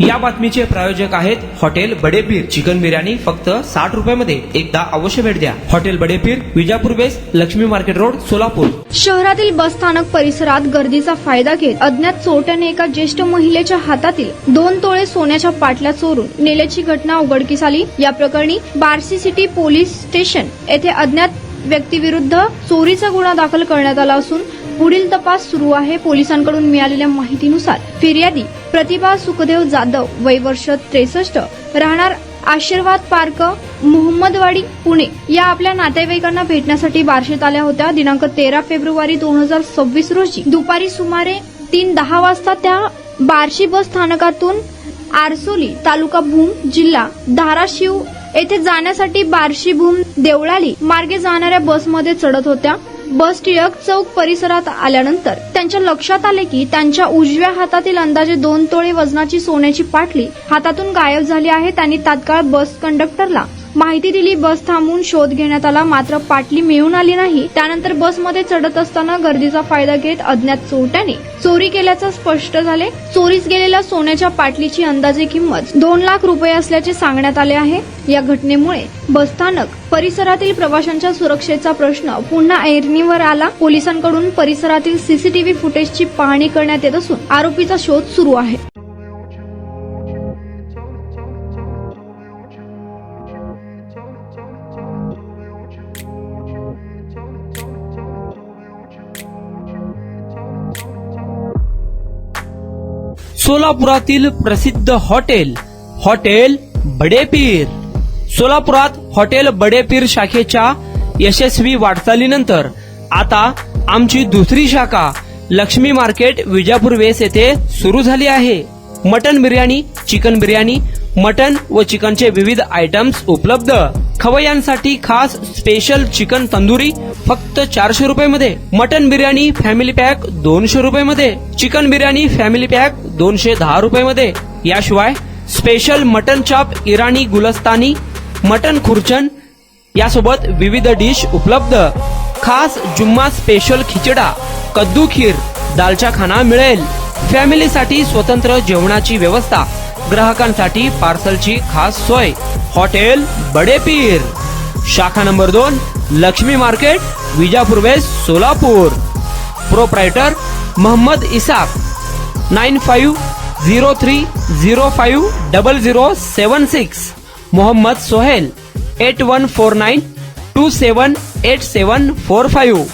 या बातमीचे प्रायोजक आहेत हॉटेल बडेपीर. चिकन बिर्याणी फक्त 60 रुपयामध्ये. एकदा अवश्य भेट द्या. Hotel Badepir, Vijapur west, Laxmi market road, Solapur. शहरातील बस स्थानक परिसरात गर्दीचा फायदा घेत अज्ञात चोरट्याने एका ज्येष्ठ महिलेच्या हातातील 2 तोळे सोन्याच्या पाटल्या चोरून नेल्याची घटना उघडकीस आली. या प्रकरणी बार्शी सिटी पोलीस स्टेशन येथे अज्ञात व्यक्तीविरुद्ध चोरीचा गुन्हा दाखल करण्यात आला असून पुढील तपास सुरू आहे. पोलिसांकडून मिळालेल्या माहितीनुसार फिर्यादी प्रतिभा सुखदेव जाधव, वय वर्ष 63, राहणार आशीर्वाद पार्क, मोहम्मदवाडी, पुणे, या आपल्या नातेवाईकांना भेटण्यासाठी बार्शीत आल्या होत्या. दिनांक 13 फेब्रुवारी 2026 रोजी दुपारी सुमारे 3:10 वाजता त्या बार्शी बस स्थानकातून आरसोली, तालुका भूम, जिल्हा धाराशिव येथे जाण्यासाठी बार्शी भूम देवळाली मार्गे जाणाऱ्या बसमध्ये चढत होत्या. बस टिळक चौक परिसरात आल्यानंतर त्यांच्या लक्षात आले की त्यांच्या उजव्या हातातील अंदाजे 2 तोळे वजनाची सोन्याची पाटली हातातून गायब झाली आहे. त्यांनी तात्काळ बस कंडक्टरला माहिती दिली. बस थांबवून शोध घेण्यात आला, मात्र पाटली मिळून आली नाही. त्यानंतर बसमध्ये चढत असताना गर्दीचा फायदा घेत अज्ञात चोरट्याने चोरी केल्याचं स्पष्ट झाले. चोरीस गेलेल्या सोन्याच्या पाटलीची अंदाजे किंमत 2 लाख रुपये असल्याचे सांगण्यात आले आहे. या घटनेमुळे बसस्थानक परिसरातील प्रवाशांच्या सुरक्षेचा प्रश्न पुन्हा ऐरणीवर आला. पोलिसांकडून परिसरातील सीसीटीव्ही फुटेजची पाहणी करण्यात येत असून आरोपीचा शोध सुरू आहे. सोलापुरातील प्रसिद्ध हॉटेल बडेपीर. सोलापुरात हॉटेल बडेपीर शाखेच्या यशस्वी वाटचालीनंतर आता आमची दुसरी शाखा लक्ष्मी मार्केट, विजापूर वेस्ट येथे सुरू झाली आहे. Mutton biryani, chicken biryani, mutton व चिकनचे विविध आयटम्स उपलब्ध. खवय्यांसाठी खास स्पेशल चिकन तंदुरी फक्त 400 रुपयामध्ये. मटन बिर्याणी फॅमिली पॅक 200 रुपयामध्ये. चिकन बिर्याणी फॅमिली पॅक 210 रुपयामध्ये. याशिवाय स्पेशल मटन चाप, इराणी गुलस्तानी, मटन खुर्चन यासोबत विविध डिश उपलब्ध. खास जुम्मा स्पेशल खिचडा, कद्दू खीर, दालचा खाना मिळेल. फॅमिलीसाठी स्वतंत्र जेवणाची व्यवस्था, ग्राहकांसाठी पार्सलची खास सोय. हॉटेल बडेपीर, शाखा number 2, Laxmi market, Vijapur west, Solapur. Proprietor Mohammad Isaq. 9503050076. Mohammad Sohail. 8149278745.